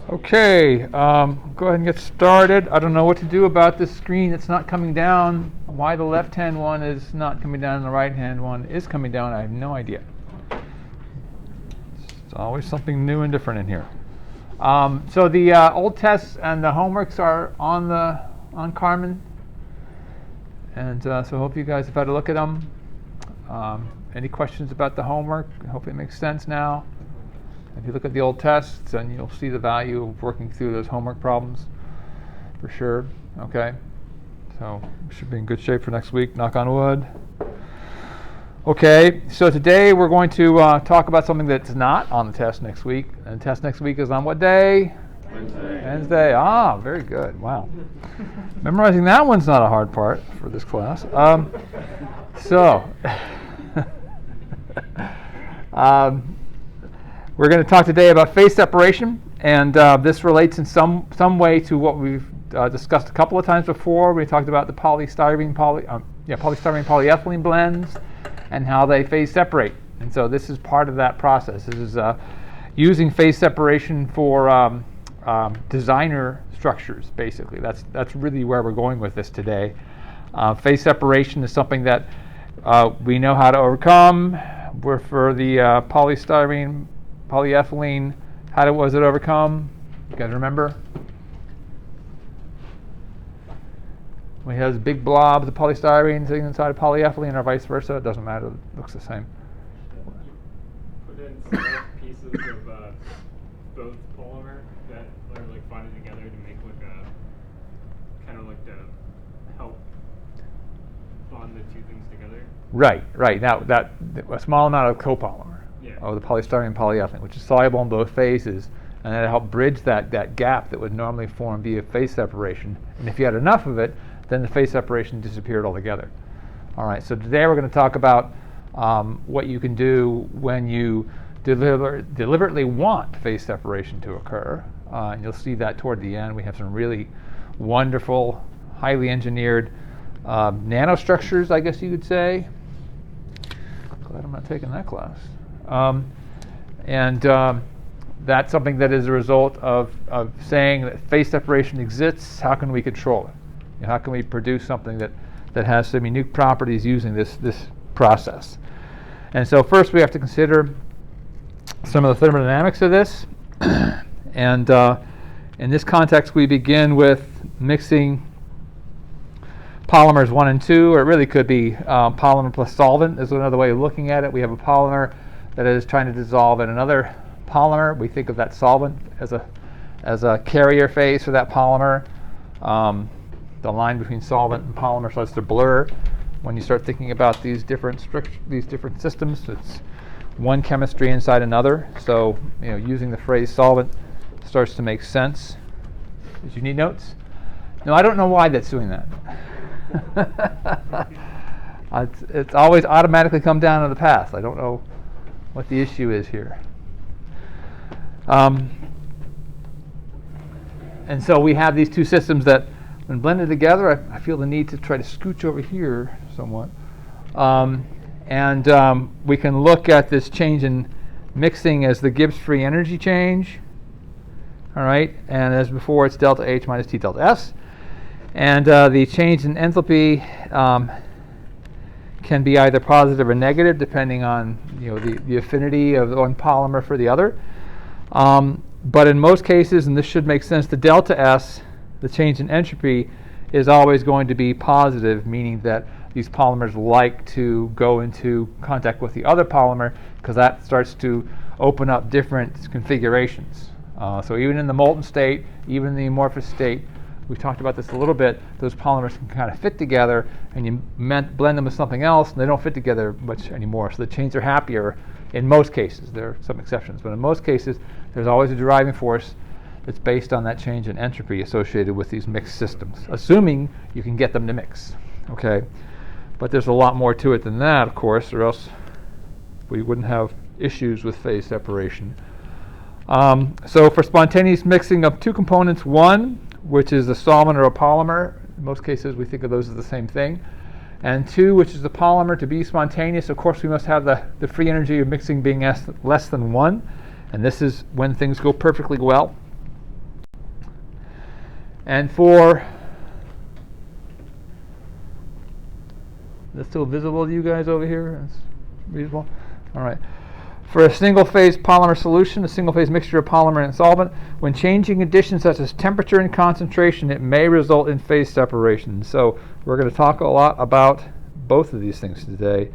Okay, go ahead and get started. I don't know what to do about this screen that's not coming down. Why the left-hand one is not coming down and the right-hand one is coming down, I have no idea. It's always something new and different in here. So the old tests and the homeworks are on Carmen, and so I hope you guys have had a look at them. Any questions about the homework? I hope it makes sense now. If you look at the old tests, then you'll see the value of working through those homework problems for sure. Okay, so we should be in good shape for next week, knock on wood. Okay, so today we're going to talk about something that's not on the test next week. And the test next week is on what day? Wednesday. Ah, very good. Wow. Memorizing that one's not a hard part for this class. We're going to talk today about phase separation, and this relates in some way to what we've discussed a couple of times before. We talked about the polystyrene polyethylene blends and how they phase separate. And so this is part of that process. This is using phase separation for designer structures, basically. That's really where we're going with this today. Phase separation is something that we know how to overcome. For the polystyrene polyethylene, how was it overcome? You guys remember? We have big blobs of polystyrene sitting inside of polyethylene, or vice versa. It doesn't matter. It looks the same. Put in small pieces of both polymer that are like bonded together to make like a kind of like to help bond the two things together. Right. Now that a small amount of copolymer. Yeah. Of the polystyrene polyethylene, which is soluble in both phases, and that'll help bridge that gap that would normally form via phase separation. And if you had enough of it, then the phase separation disappeared altogether. All right, so today we're going to talk about what you can do when you deliberately want phase separation to occur. And you'll see that toward the end. We have some really wonderful, highly engineered nanostructures, I guess you could say. Glad I'm not taking that class. That's something that is a result of saying that phase separation exists. How can we control it? How can we produce something that has some unique properties using this process? And so first we have to consider some of the thermodynamics of this. And in this context, we begin with mixing polymers 1 and 2, or it really could be polymer plus solvent is another way of looking at it. We have a polymer that is trying to dissolve in another polymer. We think of that solvent as a carrier phase for that polymer. The line between solvent and polymer starts to blur when you start thinking about these different systems. It's one chemistry inside another. So using the phrase solvent starts to make sense. Did you need notes? No, I don't know why that's doing that. It's always automatically come down to the path. I don't know what the issue is here. And so we have these two systems that, when blended together, I feel the need to try to scooch over here somewhat. We can look at this change in mixing as the Gibbs free energy change. All right, and as before, it's delta H minus T delta S. And the change in enthalpy can be either positive or negative, depending on the affinity of one polymer for the other. But in most cases, and this should make sense, the delta S, the change in entropy, is always going to be positive, meaning that these polymers like to go into contact with the other polymer because that starts to open up different configurations. So even in the molten state, even in the amorphous state, we talked about this a little bit, those polymers can kind of fit together, and you blend them with something else, and they don't fit together much anymore. So the chains are happier in most cases. There are some exceptions, but in most cases, there's always a driving force that's based on that change in entropy associated with these mixed systems, assuming you can get them to mix. Okay, but there's a lot more to it than that, of course, or else we wouldn't have issues with phase separation. So for spontaneous mixing of two components, one, which is a solvent or a polymer, in most cases we think of those as the same thing, and two, which is the polymer, to be spontaneous, of course we must have the free energy of mixing being less than 1, and this is when things go perfectly well. And for, that's still visible to you guys over here? That's reasonable? All right. For a single-phase polymer solution, a single-phase mixture of polymer and solvent, when changing conditions such as temperature and concentration, it may result in phase separation. So we're going to talk a lot about both of these things today.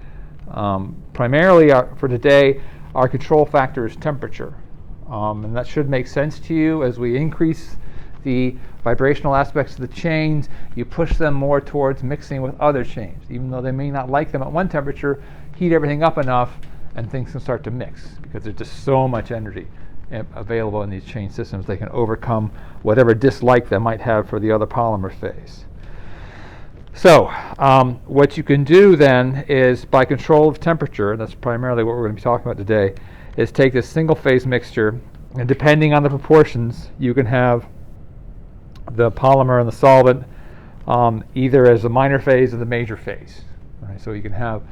Primarily for today, our control factor is temperature. And that should make sense to you. As we increase the vibrational aspects of the chains, you push them more towards mixing with other chains. Even though they may not like them at one temperature, heat everything up enough and things can start to mix because there's just so much energy available in these chain systems. They can overcome whatever dislike they might have for the other polymer phase. So what you can do then is, by control of temperature, and that's primarily what we're going to be talking about today, is take this single phase mixture, and depending on the proportions, you can have the polymer and the solvent either as the minor phase or the major phase. Right? So you can have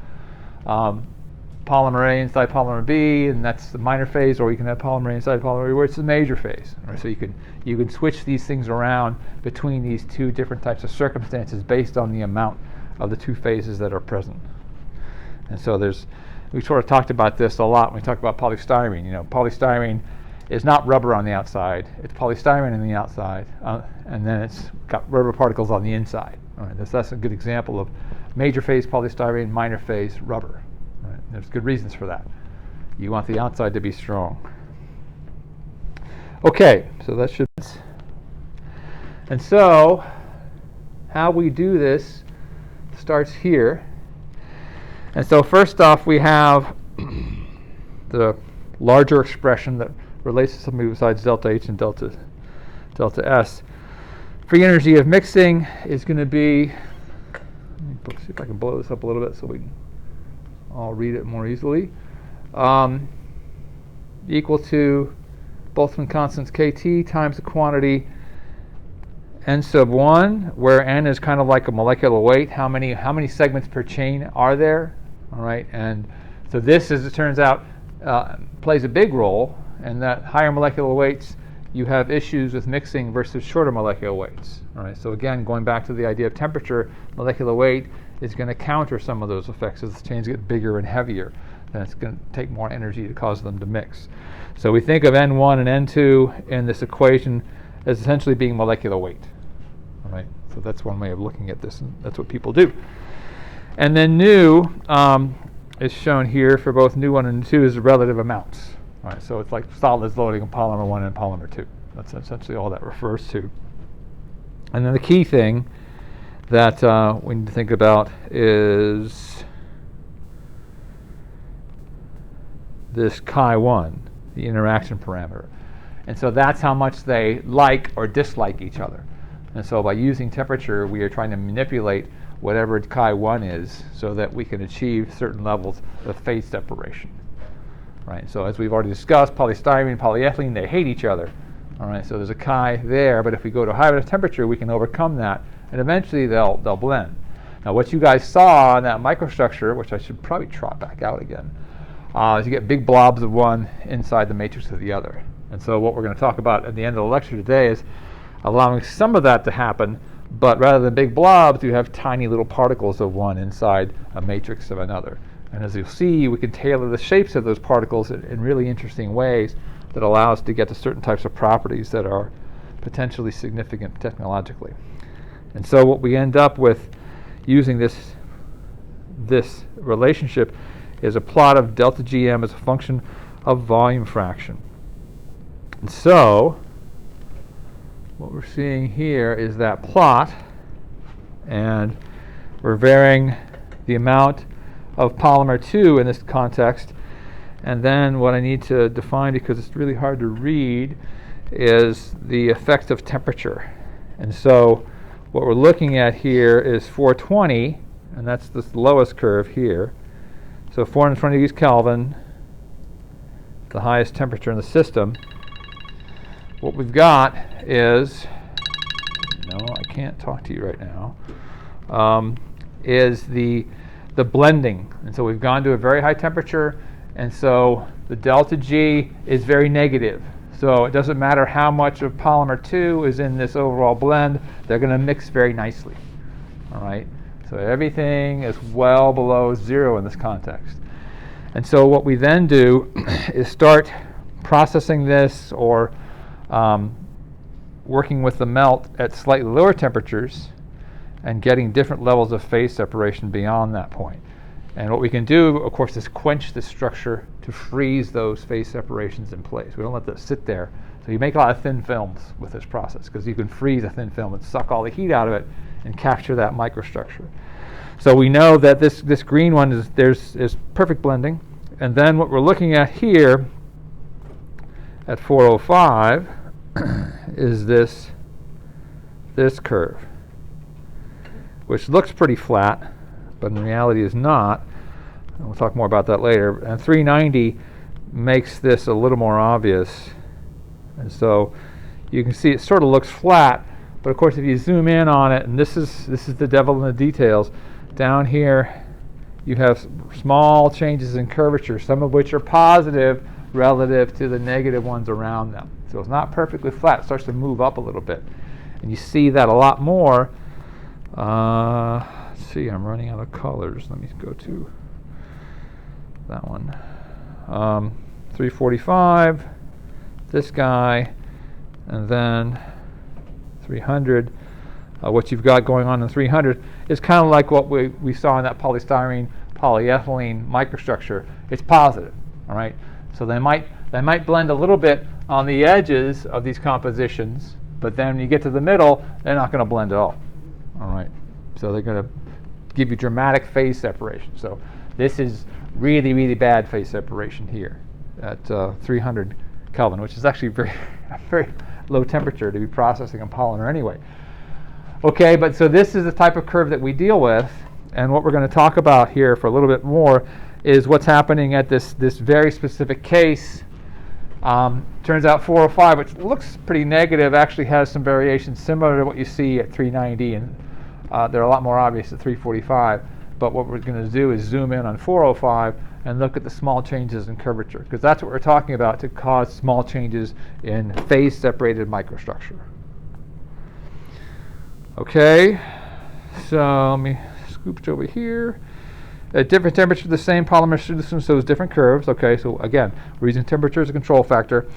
polymer A inside polymer B, and that's the minor phase, or you can have polymer A inside polymer B where it's the major phase. Right? So you can switch these things around between these two different types of circumstances based on the amount of the two phases that are present. And so we sort of talked about this a lot when we talk about polystyrene. You know, polystyrene is not rubber on the outside; it's polystyrene on the outside, and then it's got rubber particles on the inside. All right, that's a good example of major phase polystyrene, minor phase rubber. Right? There's good reasons for that. You want the outside to be strong. Okay, so that should. And so, how we do this starts here. And so first off, we have the larger expression that relates to something besides delta H and delta S. Free energy of mixing is going to be, let me see if I can blow this up a little bit so we can all read it more easily, equal to Boltzmann constants KT times the quantity N sub 1, where N is kind of like a molecular weight. How many segments per chain are there? All right, and so this, as it turns out, plays a big role, and that higher molecular weights, you have issues with mixing versus shorter molecular weights. All right, so again, going back to the idea of temperature, molecular weight is going to counter some of those effects. As the chains get bigger and heavier, then it's going to take more energy to cause them to mix. So we think of N1 and N2 in this equation as essentially being molecular weight. All right, so that's one way of looking at this, and that's what people do. And then nu is shown here for both nu 1 and nu 2 as the relative amounts. All right, so it's like solids loading on polymer 1 and polymer 2. That's essentially all that refers to. And then the key thing that we need to think about is this chi1, the interaction parameter. And so that's how much they like or dislike each other. And so by using temperature, we are trying to manipulate whatever chi1 is so that we can achieve certain levels of phase separation. Right? So as we've already discussed, polystyrene and polyethylene, they hate each other. All right, so there's a chi there, but if we go to higher temperature, we can overcome that, and eventually they'll blend. Now what you guys saw in that microstructure, which I should probably trot back out again, is you get big blobs of one inside the matrix of the other. And so what we're going to talk about at the end of the lecture today is allowing some of that to happen, but rather than big blobs, you have tiny little particles of one inside a matrix of another. And as you'll see, we can tailor the shapes of those particles in really interesting ways that allow us to get to certain types of properties that are potentially significant technologically. And so what we end up with using this relationship is a plot of delta GM as a function of volume fraction. And so what we're seeing here is that plot, and we're varying the amount of polymer 2 in this context. And then what I need to define, because it's really hard to read, is the effect of temperature. And so what we're looking at here is 420, and that's the lowest curve here. So 420 degrees Kelvin, the highest temperature in the system. What we've got is, no, I can't talk to you right now, is the blending. And so we've gone to a very high temperature, and so the delta G is very negative. So it doesn't matter how much of polymer 2 is in this overall blend, they're going to mix very nicely. All right? So everything is well below 0 in this context. And so what we then do is start processing this or working with the melt at slightly lower temperatures and getting different levels of phase separation beyond that point. And what we can do, of course, is quench the structure to freeze those phase separations in place. We don't let those sit there. So you make a lot of thin films with this process because you can freeze a thin film and suck all the heat out of it and capture that microstructure. So we know that this green one is perfect blending. And then what we're looking at here at 405 is this curve, which looks pretty flat, but in reality is not. And we'll talk more about that later. And 390 makes this a little more obvious. And so you can see it sort of looks flat, but of course if you zoom in on it, and this is the devil in the details, down here you have small changes in curvature, some of which are positive relative to the negative ones around them. So it's not perfectly flat. It starts to move up a little bit. And you see that a lot more. Let's see, I'm running out of colors. Let me go to that one. 345, this guy, and then 300. What you've got going on in 300 is kind of like what we saw in that polystyrene polyethylene microstructure. It's positive, all right? So they might blend a little bit on the edges of these compositions, but then when you get to the middle, they're not going to blend at all right? So they're going to give you dramatic phase separation. So this is really, really bad phase separation here at 300 Kelvin, which is actually very low temperature to be processing a polymer anyway. Okay, but so this is the type of curve that we deal with, and what we're going to talk about here for a little bit more is what's happening at this very specific case. Turns out 405, which looks pretty negative, actually has some variations similar to what you see at 390, and they're a lot more obvious at 345. But what we're going to do is zoom in on 405 and look at the small changes in curvature, because that's what we're talking about to cause small changes in phase-separated microstructure. Okay, so let me scoop over here. At different temperatures, the same polymer system shows different curves. Okay, so again, we're using temperature as a control factor.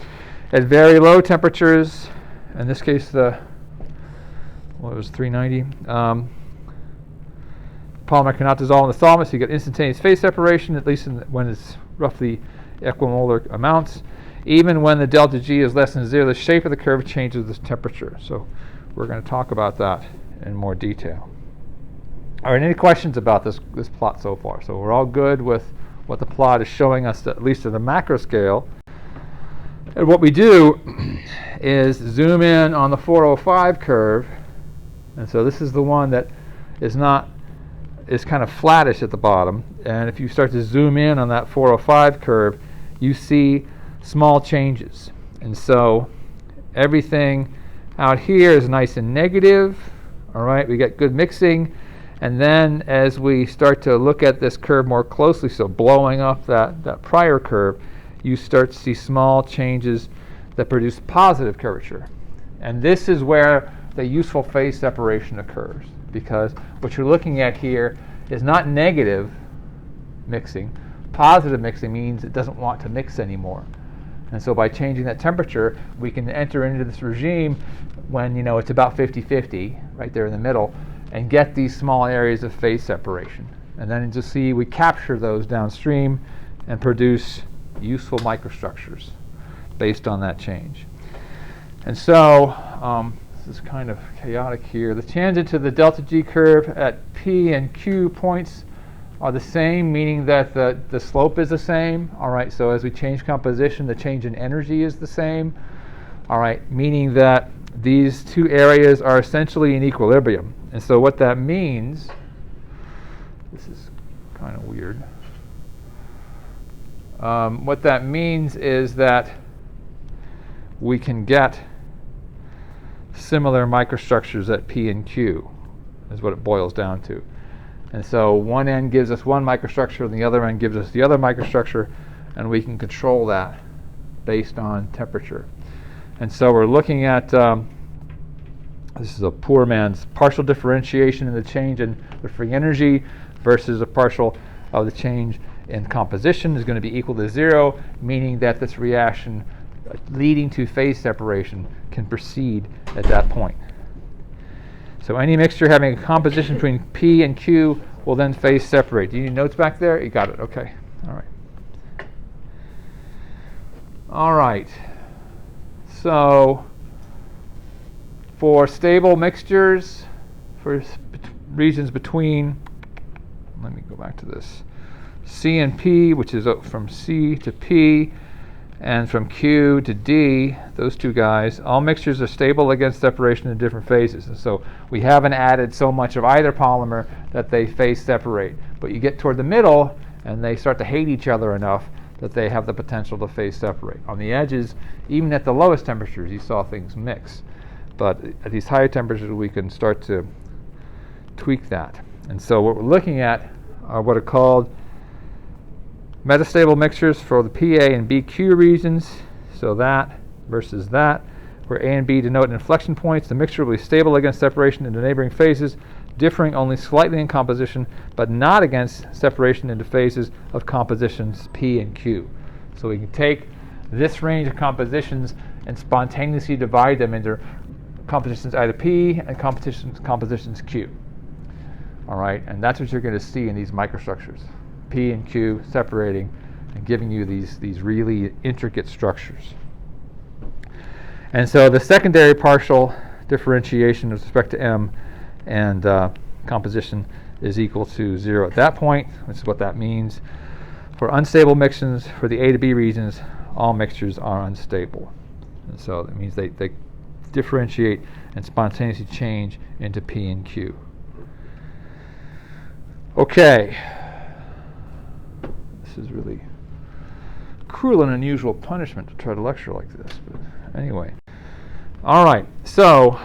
At very low temperatures, in this case, what was 390, polymer cannot dissolve in the solvent, so you get instantaneous phase separation, at least when it's roughly equimolar amounts. Even when the delta G is less than 0, the shape of the curve changes with temperature. So we're going to talk about that in more detail. All right, any questions about this plot so far? So we're all good with what the plot is showing us, at least at a macro scale. And what we do is zoom in on the 405 curve. And so this is the one that is kind of flattish at the bottom. And if you start to zoom in on that 405 curve, you see small changes. And so everything out here is nice and negative. All right, we get good mixing. And then as we start to look at this curve more closely, so blowing up that prior curve, you start to see small changes that produce positive curvature. And this is where the useful phase separation occurs, because what you're looking at here is not negative mixing. Positive mixing means it doesn't want to mix anymore. And so by changing that temperature, we can enter into this regime when it's about 50-50, right there in the middle, and get these small areas of phase separation. And then you see we capture those downstream and produce useful microstructures based on that change. And so this is kind of chaotic here. The tangent to the delta G curve at P and Q points are the same, meaning that the slope is the same. All right, so as we change composition, the change in energy is the same. All right, meaning that these two areas are essentially in equilibrium. And so what that means, this is kind of weird. What that means is that we can get similar microstructures at P and Q, is what it boils down to. And so one end gives us one microstructure and the other end gives us the other microstructure, and we can control that based on temperature. And so we're looking at, this is a poor man's partial differentiation in the change in the free energy versus a partial of the change in composition is going to be equal to 0, meaning that this reaction leading to phase separation can proceed at that point. So any mixture having a composition between P and Q will then phase separate. Do you need notes back there? You got it. Okay. All right. All right. So for stable mixtures, for regions between, let me go back to this, C and P, which is from C to P, and from Q to D, those two guys, all mixtures are stable against separation in different phases. And so we haven't added so much of either polymer that they phase separate. But you get toward the middle, and they start to hate each other enough that they have the potential to phase separate. On the edges, even at the lowest temperatures, you saw things mix. But at these higher temperatures, we can start to tweak that. And so what we're looking at are what are called metastable mixtures for the PA and BQ regions. So that versus that, where A and B denote inflection points. The mixture will be stable against separation into neighboring phases, differing only slightly in composition, but not against separation into phases of compositions P and Q. So we can take this range of compositions and spontaneously divide them into compositions either P and compositions Q. All right, and that's what you're going to see in these microstructures. P and Q separating and giving you these really intricate structures. And so the secondary partial differentiation with respect to M and composition is equal to 0 at that point, which is what that means. For unstable mixtures, for the A to B regions, all mixtures are unstable. And so that means they differentiate and spontaneously change into P and Q. Okay. This is really cruel and unusual punishment to try to lecture like this. But anyway. All right. So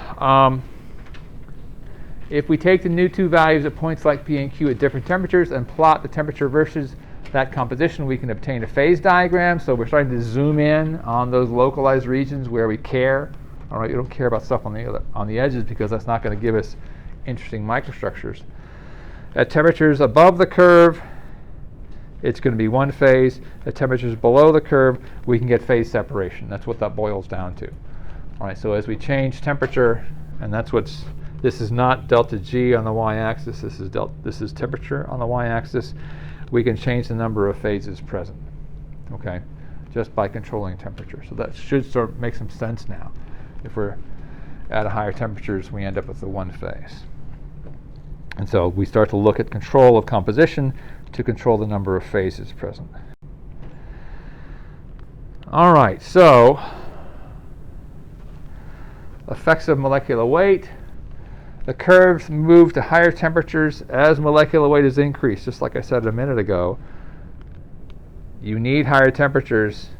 if we take the new two values at points like P and Q at different temperatures and plot the temperature versus that composition, we can obtain a phase diagram. So we're starting to zoom in on those localized regions where we care. All right, you don't care about stuff on the edges because that's not going to give us interesting microstructures. At temperatures above the curve, it's going to be one phase. At temperatures below the curve, we can get phase separation. That's what that boils down to. All right, so as we change temperature, and this is not delta G on the y-axis, this is temperature on the y-axis, we can change the number of phases present, okay, just by controlling temperature. So that should sort of make some sense now. If we're at higher temperatures, we end up with the one phase. And so we start to look at control of composition to control the number of phases present. All right, so effects of molecular weight. The curves move to higher temperatures as molecular weight is increased. Just like I said a minute ago, you need higher temperatures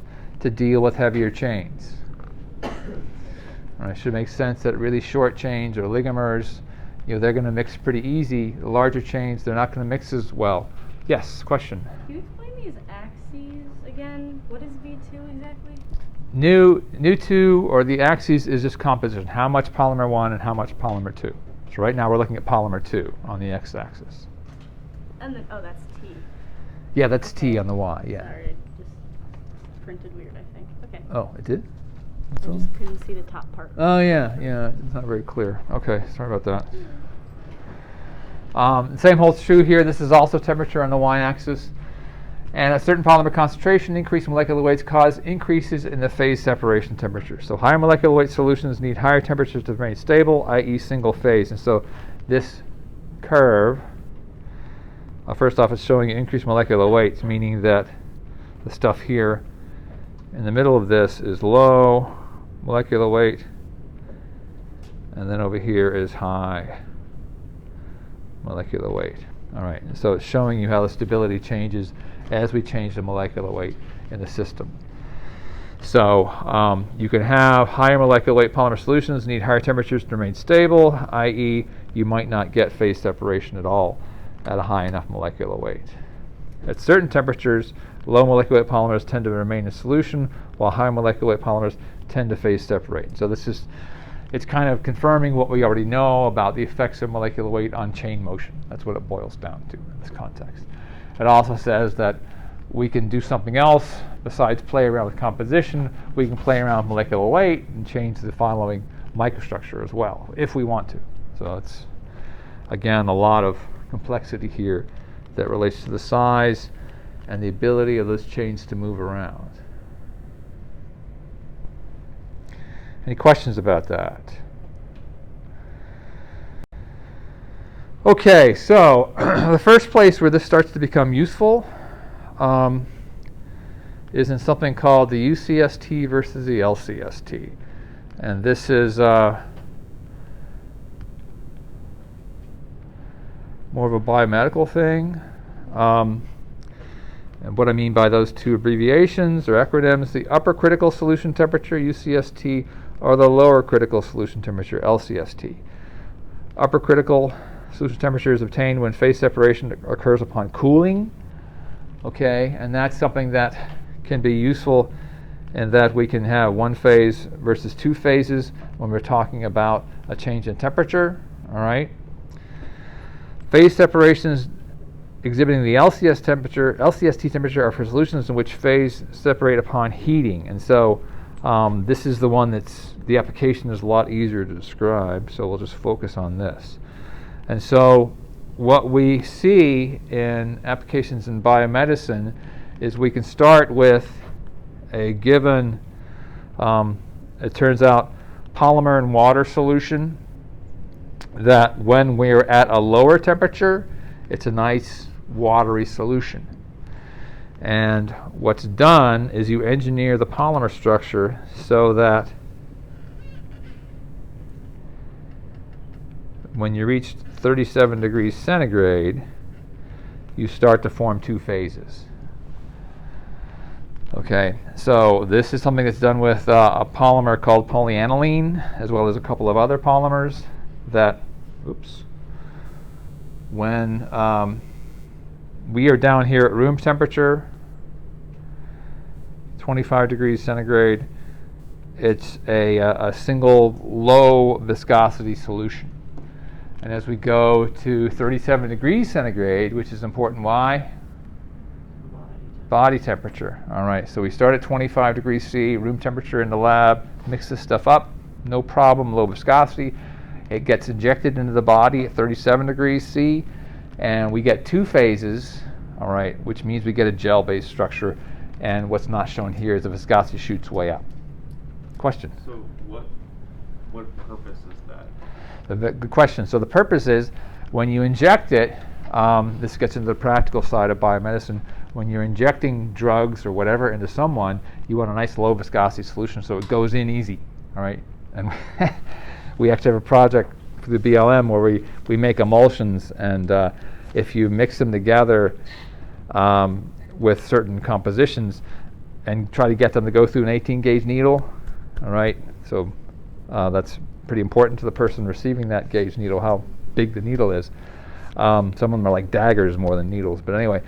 to deal with heavier chains. All right, it should make sense that really short chains or oligomers, they're going to mix pretty easy. The larger chains, they're not going to mix as well. Yes, question? Can you explain these axes again? What is V2 exactly? Nu 2, or the axes, is just composition. How much polymer 1 and how much polymer 2. So right now we're looking at polymer 2 on the x-axis. And then, that's T. Yeah, that's T on the y, yeah. Sorry, it just printed weird, I think. Okay. Oh, it did? I just couldn't see the top part. Oh, yeah, it's not very clear. Okay, sorry about that. Same holds true here. This is also temperature on the y-axis. And a certain polymer concentration, increase in molecular weights cause increases in the phase separation temperature. So higher molecular weight solutions need higher temperatures to remain stable, i.e. single phase. And so this curve, first off, it's showing increased molecular weights, meaning that the stuff here in the middle of this is low molecular weight, and then over here is high molecular weight. All right, and so it's showing you how the stability changes as we change the molecular weight in the system. So you can have higher molecular weight polymer solutions need higher temperatures to remain stable, i.e. you might not get phase separation at all at a high enough molecular weight. At certain temperatures, low molecular weight polymers tend to remain in solution, while high molecular weight polymers tend to phase separate. So it's kind of confirming what we already know about the effects of molecular weight on chain motion. That's what it boils down to in this context. It also says that we can do something else besides play around with composition. We can play around with molecular weight and change the following microstructure as well, if we want to. So it's, again, a lot of complexity here that relates to the size and the ability of those chains to move around. Any questions about that? Okay, so the first place where this starts to become useful is in something called the UCST versus the LCST. And this is more of a biomedical thing. And what I mean by those two abbreviations or acronyms, the upper critical solution temperature, UCST, or the lower critical solution temperature, LCST. Upper critical solution temperature is obtained when phase separation occurs upon cooling. Okay, and that's something that can be useful in that we can have one phase versus two phases when we're talking about a change in temperature. All right. Phase separations exhibiting the LCST temperature are for solutions in which phase separate upon heating. And so this is the one that's, the application is a lot easier to describe, so we'll just focus on this. And so what we see in applications in biomedicine is we can start with a given, it turns out, polymer and water solution that when we're at a lower temperature, it's a nice watery solution. And what's done is you engineer the polymer structure so that when you reach 37 degrees centigrade, you start to form two phases. Okay, so this is something that's done with a polymer called polyaniline, as well as a couple of other polymers that, when we are down here at room temperature, 25 degrees centigrade, it's a single low viscosity solution. And as we go to 37 degrees centigrade, which is important, why? Body temperature. All right, so we start at 25 degrees C, room temperature in the lab, mix this stuff up, no problem, low viscosity. It gets injected into the body at 37 degrees C, and we get two phases, all right, which means we get a gel-based structure, and what's not shown here is the viscosity shoots way up. Question? So what purpose is that? Good question. So the purpose is when you inject it, this gets into the practical side of biomedicine, when you're injecting drugs or whatever into someone, you want a nice low viscosity solution so it goes in easy, all right? And we actually have a project for the BLM where we make emulsions, and if you mix them together with certain compositions and try to get them to go through an 18-gauge needle, all right? So that's pretty important to the person receiving that gauge needle, how big the needle is. Some of them are like daggers more than needles, but anyway,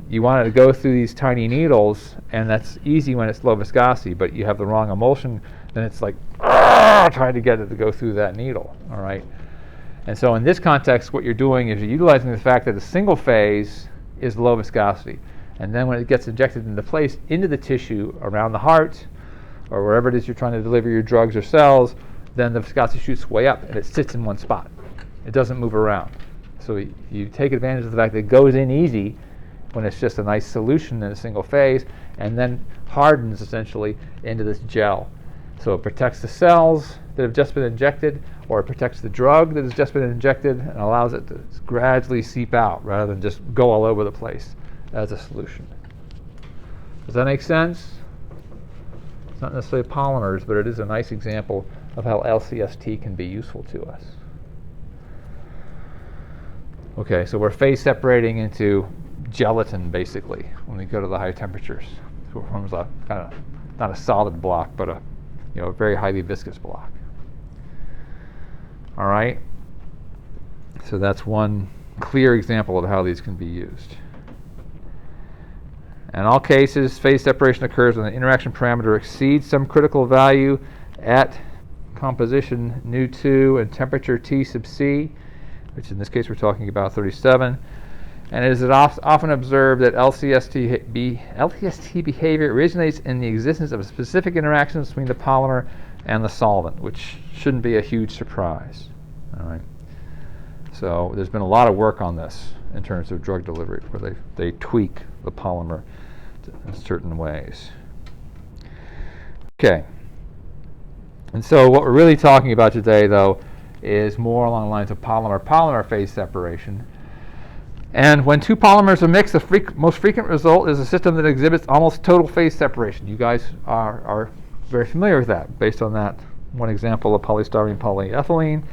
you want it to go through these tiny needles, and that's easy when it's low viscosity, but you have the wrong emulsion, then it's like trying to get it to go through that needle, all right? And so in this context, what you're doing is you're utilizing the fact that a single phase is low viscosity, and then when it gets injected into place into the tissue around the heart or wherever it is you're trying to deliver your drugs or cells, then the viscosity shoots way up and it sits in one spot. It doesn't move around. So you take advantage of the fact that it goes in easy when it's just a nice solution in a single phase, and then hardens essentially into this gel. So it protects the cells that have just been injected, or it protects the drug that has just been injected, and allows it to gradually seep out rather than just go all over the place as a solution. Does that make sense? It's not necessarily polymers, but it is a nice example of how LCST can be useful to us. Okay, so we're phase separating into gelatin basically when we go to the high temperatures. So it forms a kind of not a solid block, but a very highly viscous block. All right. So that's one clear example of how these can be used. In all cases, phase separation occurs when the interaction parameter exceeds some critical value at composition nu2 and temperature T sub C, which in this case we're talking about 37. And it is often observed that LCST behavior originates in the existence of specific interactions between the polymer and the solvent, which shouldn't be a huge surprise. All right. So there's been a lot of work on this in terms of drug delivery, where they tweak the polymer in certain ways. Okay. And so what we're really talking about today, though, is more along the lines of polymer-polymer phase separation. And when two polymers are mixed, the most frequent result is a system that exhibits almost total phase separation. You guys are very familiar with that, based on that one example of polystyrene polyethylene.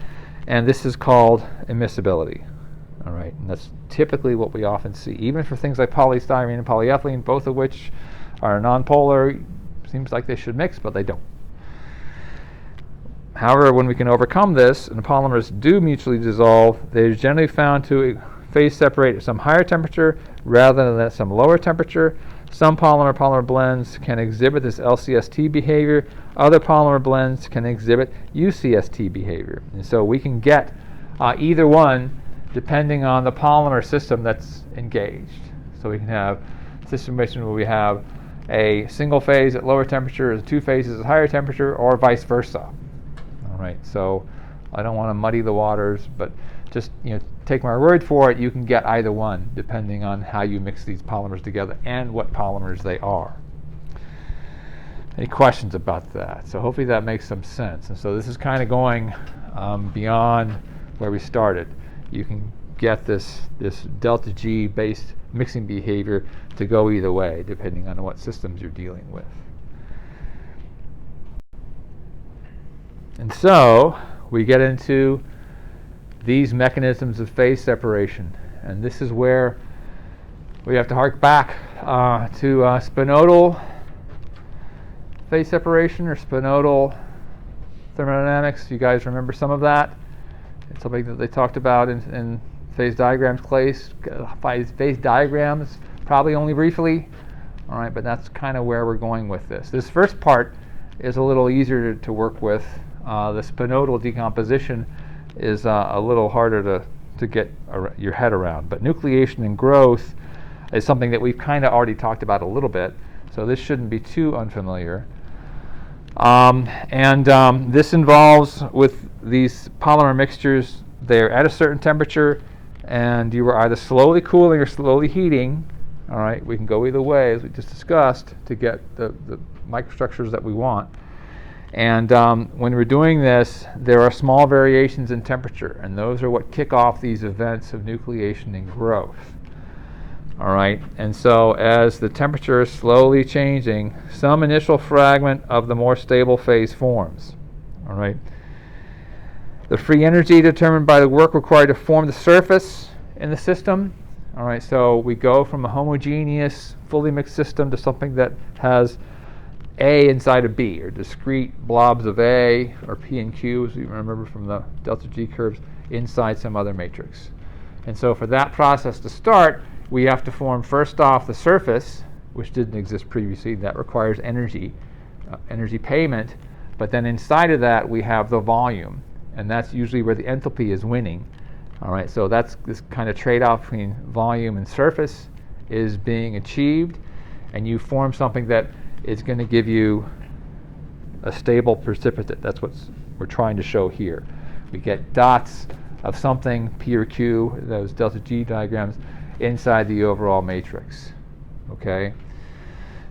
And this is called immiscibility. All right, and that's typically what we often see, even for things like polystyrene and polyethylene, both of which are nonpolar. Seems like they should mix, but they don't. However, when we can overcome this and the polymers do mutually dissolve, they're generally found to phase separate at some higher temperature rather than at some lower temperature. Some polymer-polymer blends can exhibit this LCST behavior. Other polymer blends can exhibit UCST behavior. And so we can get either one depending on the polymer system that's engaged. So we can have a situation where we have a single phase at lower temperature and two phases at higher temperature, or vice versa. All right, so I don't want to muddy the waters, but just take my word for it, you can get either one depending on how you mix these polymers together and what polymers they are. Any questions about that? So hopefully that makes some sense. And so this is kind of going beyond where we started. You can get this delta G based mixing behavior to go either way depending on what systems you're dealing with. And so we get into these mechanisms of phase separation. And this is where we have to hark back to Spinodal phase separation, or Spinodal thermodynamics. You guys remember some of that? It's something that they talked about in phase diagrams class. Phase diagrams, probably only briefly. All right, but that's kind of where we're going with this. This first part is a little easier to work with. The spinodal decomposition is a little harder to get your head around. But nucleation and growth is something that we've kind of already talked about a little bit, so this shouldn't be too unfamiliar. This involves, with these polymer mixtures, they're at a certain temperature, and you are either slowly cooling or slowly heating. All right, we can go either way, as we just discussed, to get the microstructures that we want. And when we're doing this, there are small variations in temperature, and those are what kick off these events of nucleation and growth. All right, and so as the temperature is slowly changing, some initial fragment of the more stable phase forms. All right. The free energy determined by the work required to form the surface in the system. All right, so we go from a homogeneous, fully mixed system to something that has A inside of B, or discrete blobs of A, or P and Q, as we remember from the delta G curves, inside some other matrix. And so for that process to start, we have to form first off the surface, which didn't exist previously. That requires energy payment. But then inside of that, we have the volume, and that's usually where the enthalpy is winning. All right, so that's this kind of trade-off between volume and surface is being achieved, and you form something that is going to give you a stable precipitate. That's what we're trying to show here. We get dots of something, P or Q, those delta G diagrams, inside the overall matrix. Okay?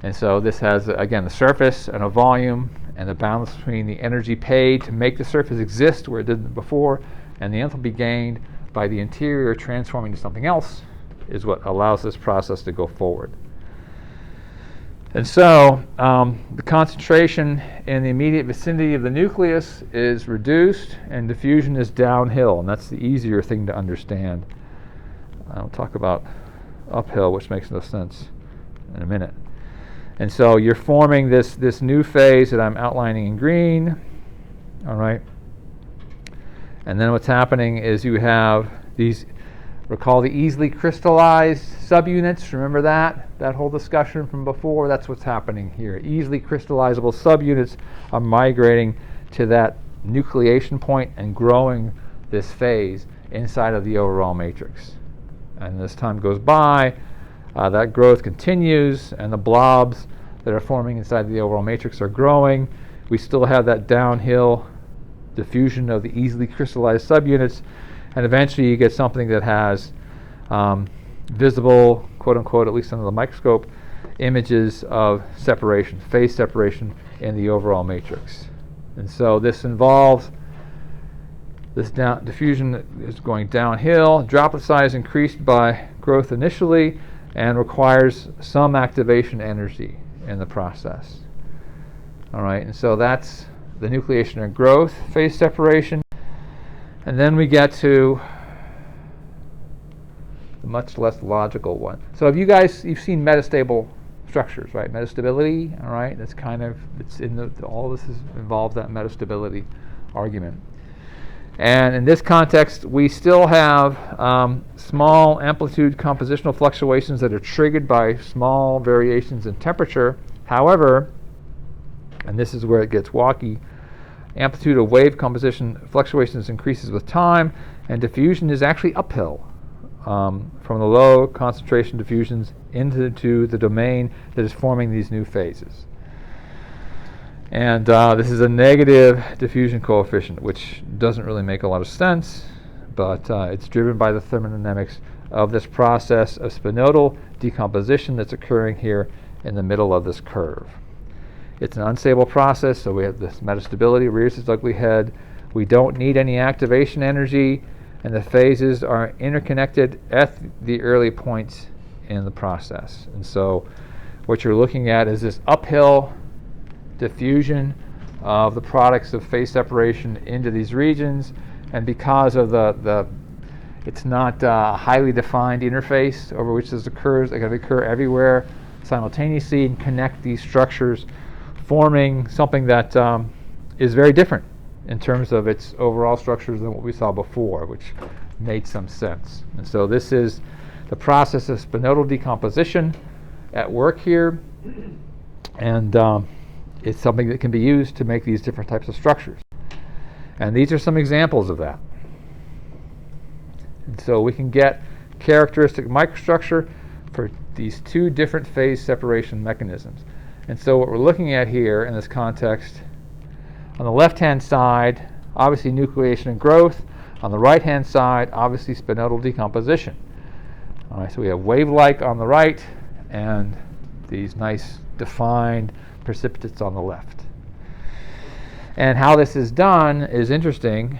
And so this has, again, the surface and a volume, and the balance between the energy paid to make the surface exist where it didn't before, and the enthalpy gained by the interior transforming to something else is what allows this process to go forward. And so the concentration in the immediate vicinity of the nucleus is reduced, and diffusion is downhill, and that's the easier thing to understand. I'll talk about uphill, which makes no sense in a minute. And so you're forming this new phase that I'm outlining in green. All right. And then what's happening is you have these Recall the easily crystallized subunits. Remember that whole discussion from before? That's what's happening here. Easily crystallizable subunits are migrating to that nucleation point and growing this phase inside of the overall matrix. And as time goes by, that growth continues, and the blobs that are forming inside the overall matrix are growing. We still have that downhill diffusion of the easily crystallized subunits, and eventually you get something that has visible, quote unquote, at least under the microscope, images of separation, phase separation in the overall matrix. And so this involves this diffusion is going downhill, droplet size increased by growth initially, and requires some activation energy in the process. All right, and so that's the nucleation and growth phase separation. And then we get to the much less logical one. So have you've seen metastable structures, right? Metastability, all right? That's kind of, it's in all this involves that metastability argument. And in this context, we still have small amplitude compositional fluctuations that are triggered by small variations in temperature. However, and this is where it gets wonky, amplitude of wave composition fluctuations increases with time, and diffusion is actually uphill from the low concentration diffusions into the domain that is forming these new phases. And this is a negative diffusion coefficient, which doesn't really make a lot of sense, but it's driven by the thermodynamics of this process of spinodal decomposition that's occurring here in the middle of this curve. It's an unstable process, so we have this metastability, rears its ugly head. We don't need any activation energy, and the phases are interconnected at the early points in the process. And so what you're looking at is this uphill diffusion of the products of phase separation into these regions, and because of it's not a highly defined interface over which this occurs, it can occur everywhere simultaneously and connect these structures, forming something that is very different in terms of its overall structures than what we saw before, which made some sense. And so this is the process of spinodal decomposition at work here, and it's something that can be used to make these different types of structures. And these are some examples of that. And so we can get characteristic microstructure for these two different phase separation mechanisms. And so what we're looking at here in this context, on the left-hand side, obviously nucleation and growth. On the right-hand side, obviously spinodal decomposition. All right, so we have wave-like on the right and these nice defined precipitates on the left. And how this is done is interesting.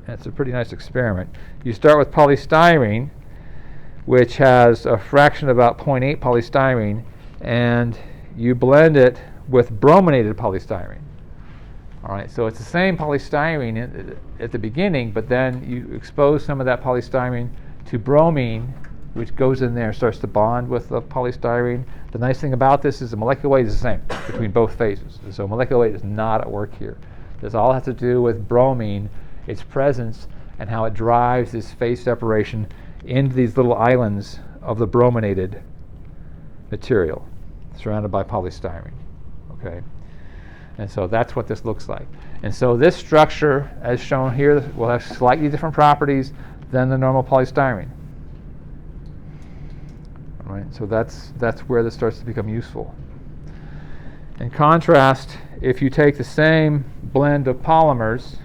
It's a pretty nice experiment. You start with polystyrene, which has a fraction of about 0.8 polystyrene, and you blend it with brominated polystyrene. All right, so it's the same polystyrene at the beginning, but then you expose some of that polystyrene to bromine, which goes in there and starts to bond with the polystyrene. The nice thing about this is the molecular weight is the same between both phases. And so molecular weight is not at work here. This all has to do with bromine, its presence, and how it drives this phase separation into these little islands of the brominated material surrounded by polystyrene. Okay, and so that's what this looks like. And so this structure, as shown here, will have slightly different properties than the normal polystyrene. All right, so that's where this starts to become useful. In contrast, if you take the same blend of polymers,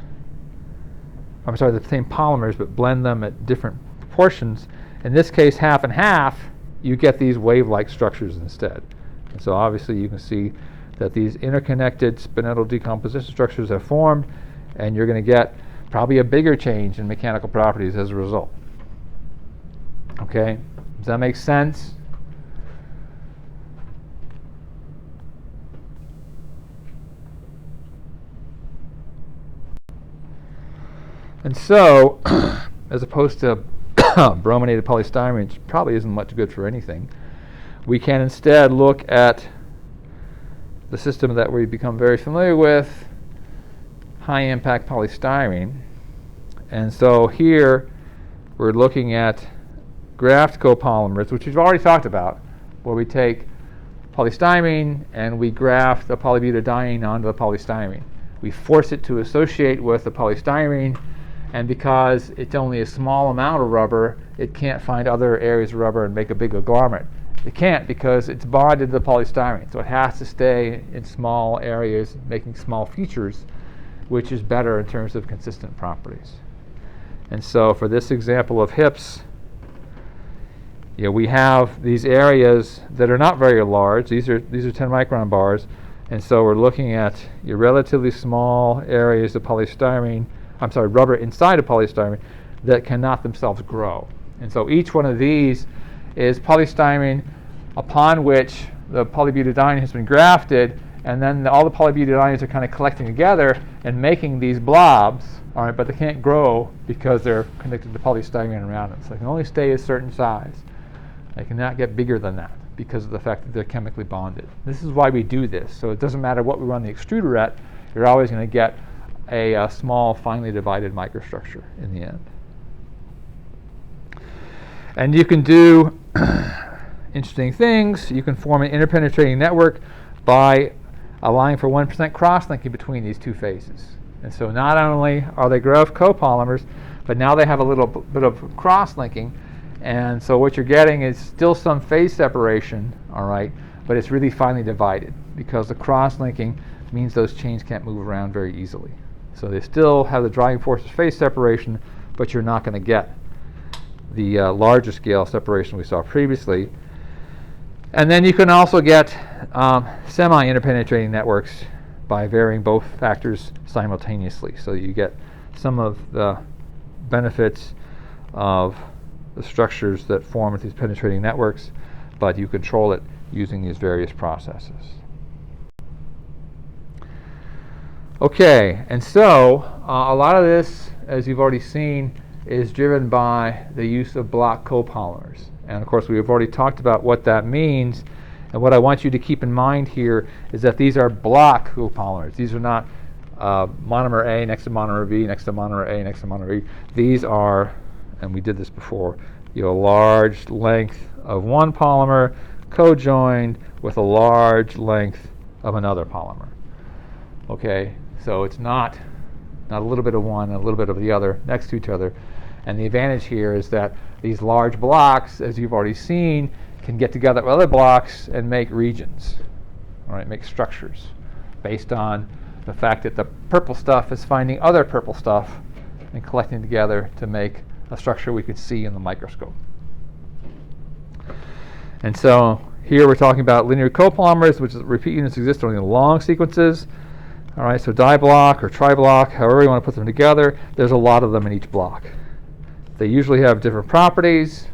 the same polymers, but blend them at different proportions, in this case half and half, you get these wave-like structures instead. And so obviously you can see that these interconnected spinodal decomposition structures have formed, and you're going to get probably a bigger change in mechanical properties as a result. Okay, does that make sense? And so, as opposed to brominated polystyrene, which probably isn't much good for anything, we can instead look at the system that we've become very familiar with, high impact polystyrene. And so here we're looking at graft copolymers, which we've already talked about, where we take polystyrene and we graft the polybutadiene onto the polystyrene. We force it to associate with the polystyrene, and because it's only a small amount of rubber, it can't find other areas of rubber and make a big agglomerate. It can't because it's bonded to the polystyrene, so it has to stay in small areas, making small features, which is better in terms of consistent properties. And so for this example of hips, we have these areas that are not very large. These are 10 micron bars, and so we're looking at your relatively small areas of rubber inside of polystyrene that cannot themselves grow. And so each one of these is polystyrene upon which the polybutadiene has been grafted, and then all the polybutadienes are kind of collecting together and making these blobs, all right, but they can't grow because they're connected to polystyrene around them. So they can only stay a certain size. They cannot get bigger than that because of the fact that they're chemically bonded. This is why we do this. So it doesn't matter what we run the extruder at, you're always going to get a small, finely divided microstructure in the end. And you can do interesting things. You can form an interpenetrating network by allowing for 1% cross-linking between these two phases. And so not only are they Graft copolymers, but now they have a little bit of cross-linking. And so what you're getting is still some phase separation, all right, but it's really finely divided because the cross-linking means those chains can't move around very easily. So they still have the driving force of phase separation, but you're not going to get the larger scale separation we saw previously. And then you can also get semi-interpenetrating networks by varying both factors simultaneously. So you get some of the benefits of the structures that form with these penetrating networks, but you control it using these various processes. Okay, and so a lot of this, as you've already seen, is driven by the use of block copolymers. And of course, we've already talked about what that means. And what I want you to keep in mind here is that these are block copolymers. These are not monomer A next to monomer B next to monomer A next to monomer B. These are, and we did this before, a large length of one polymer co-joined with a large length of another polymer. Okay, so it's not a little bit of one and a little bit of the other next to each other. And the advantage here is that these large blocks, as you've already seen, can get together with other blocks and make regions, all right, make structures based on the fact that the purple stuff is finding other purple stuff and collecting together to make a structure we could see in the microscope. And so here we're talking about linear copolymers, which is repeat units exist only in long sequences. All right, so diblock or triblock, however you want to put them together, there's a lot of them in each block. They usually have different properties.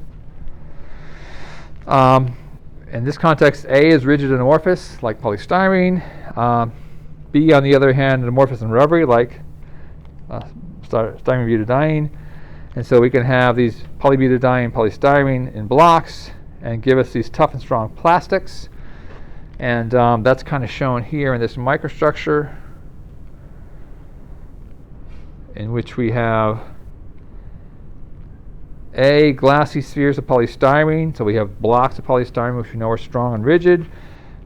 In this context, A is rigid and amorphous, like polystyrene. B, on the other hand, amorphous and rubbery, like styrene butadiene. And so we can have these polybutadiene, polystyrene in blocks and give us these tough and strong plastics. And that's kind of shown here in this microstructure, in which we have A, glassy spheres of polystyrene. So we have blocks of polystyrene, which we know are strong and rigid,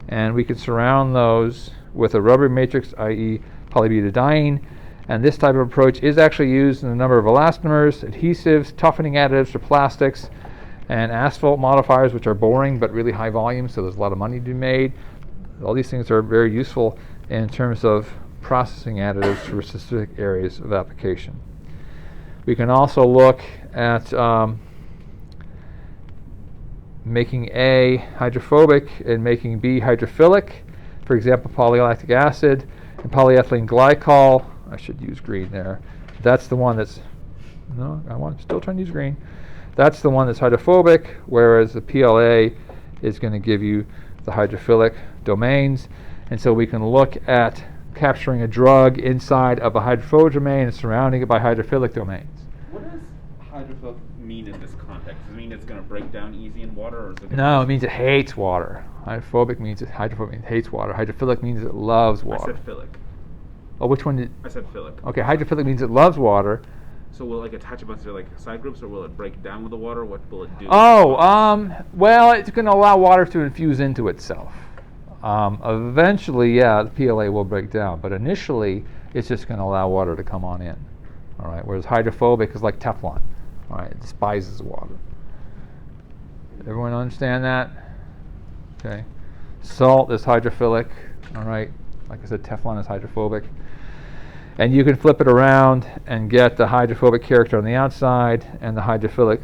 and we can surround those with a rubber matrix, i.e. polybutadiene. And this type of approach is actually used in a number of elastomers, adhesives, toughening additives for plastics, and asphalt modifiers, which are boring but really high volume, so there's a lot of money to be made. All these things are very useful in terms of processing additives for specific areas of application. We can also look at making A hydrophobic and making B hydrophilic. For example, polylactic acid and polyethylene glycol. I should use green there. That's the one that's, no, I'm still trying to use green. That's the one that's hydrophobic, whereas the PLA is going to give you the hydrophilic domains. And so we can look at capturing a drug inside of a hydrophobic domain and surrounding it by hydrophilic domains. What does hydrophilic mean in this context? Does it mean it's going to break down easy in water? Or is it No, it means it hates water. Hydrophobic means it hates water. Hydrophilic means it loves water. I said philic. Oh, which one did? I said philic. Okay, hydrophilic means it loves water. So will it like attach a bunch of like side groups, or will it break down with the water? What will it do? Oh, well, it's going to allow water to infuse into itself. Eventually, yeah, the PLA will break down, but initially, it's just going to allow water to come on in. All right. Whereas hydrophobic is like Teflon. All right. It despises water. Everyone understand that? Okay. Salt is hydrophilic. All right. Like I said, Teflon is hydrophobic. And you can flip it around and get the hydrophobic character on the outside and the hydrophilic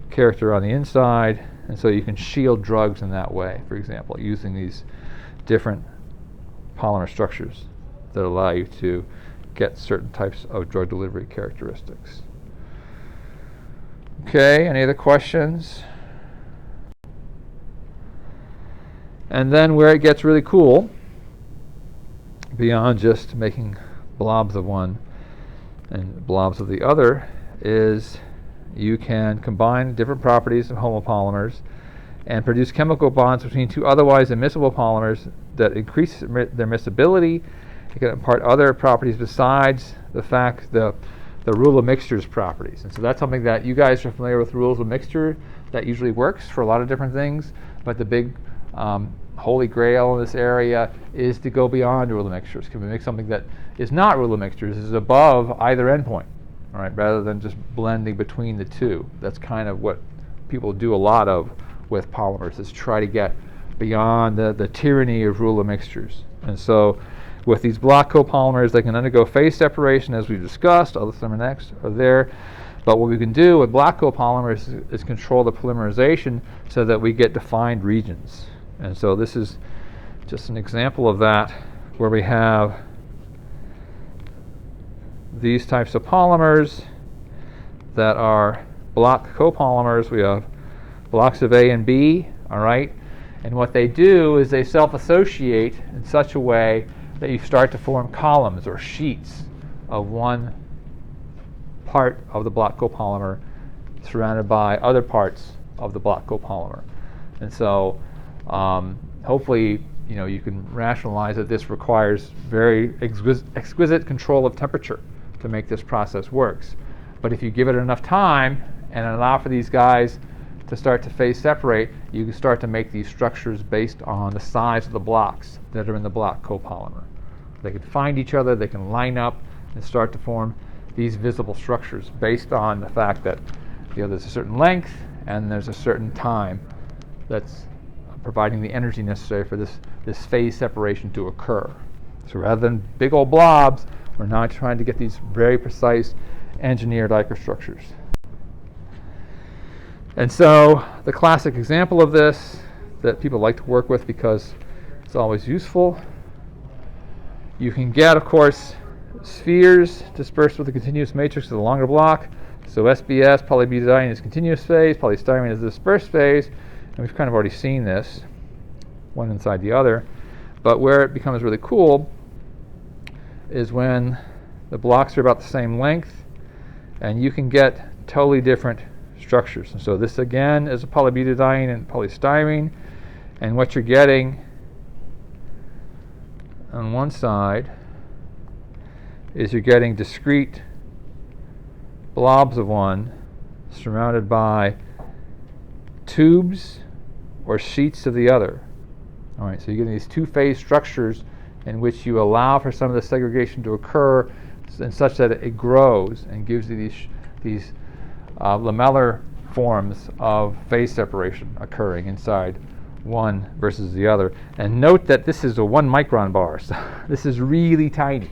character on the inside. And so you can shield drugs in that way, for example, using these different polymer structures that allow you to get certain types of drug delivery characteristics. Okay, any other questions? And then where it gets really cool, beyond just making blobs of one and blobs of the other, is you can combine different properties of homopolymers and produce chemical bonds between two otherwise immiscible polymers that increase their miscibility. You can impart other properties besides the rule of mixtures properties. And so that's something that you guys are familiar with, rules of mixture, that usually works for a lot of different things, but the big holy grail in this area is to go beyond rule of mixtures. Can we make something that is not rule of mixtures, is above either endpoint, all right, rather than just blending between the two? That's kind of what people do a lot of with polymers, is try to get beyond the tyranny of rule of mixtures. And so with these block copolymers, they can undergo phase separation, as we've discussed. All the some next are there. But what we can do with block copolymers is control the polymerization so that we get defined regions. And so this is just an example of that, where we have these types of polymers that are block copolymers. We have blocks of A and B, all right? And what they do is they self-associate in such a way that you start to form columns or sheets of one part of the block copolymer surrounded by other parts of the block copolymer. And so hopefully you can rationalize that this requires very exquisite control of temperature to make this process works. But if you give it enough time and allow for these guys to start to phase separate, you can start to make these structures based on the size of the blocks that are in the block copolymer. They can find each other, they can line up and start to form these visible structures based on the fact that there's a certain length and there's a certain time that's providing the energy necessary for this phase separation to occur. So rather than big old blobs, we're now trying to get these very precise engineered microstructures. And so the classic example of this that people like to work with because it's always useful, you can get, of course, spheres dispersed with a continuous matrix of the longer block. So SBS, polybutadiene, is continuous phase, polystyrene is dispersed phase, and we've kind of already seen this, one inside the other. But where it becomes really cool is when the blocks are about the same length, and you can get totally different structures. And so this again is a polybutadiene and polystyrene, and what you're getting on one side is you're getting discrete blobs of one surrounded by tubes or sheets of the other. All right, so you're getting these two-phase structures in which you allow for some of the segregation to occur and such that it grows and gives you these lamellar forms of phase separation occurring inside one versus the other. And note that this is a 1 micron bar, so this is really tiny.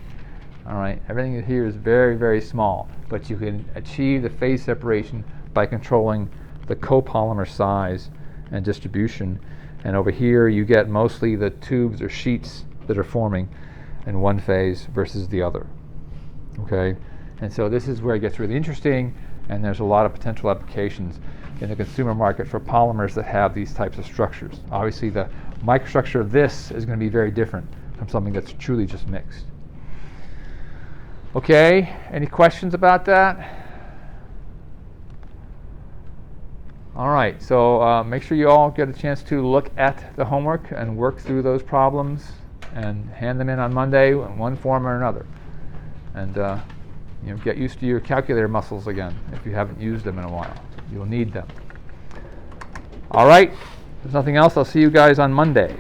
All right, everything here is very, very small, but you can achieve the phase separation by controlling the copolymer size and distribution. And over here you get mostly the tubes or sheets that are forming in one phase versus the other. Okay, and so this is where it gets really interesting, and there's a lot of potential applications in the consumer market for polymers that have these types of structures. Obviously the microstructure of this is going to be very different from something that's truly just mixed. Okay, any questions about that? All right, so make sure you all get a chance to look at the homework and work through those problems and hand them in on Monday in one form or another. And get used to your calculator muscles again if you haven't used them in a while. You'll need them. All right. If there's nothing else, I'll see you guys on Monday.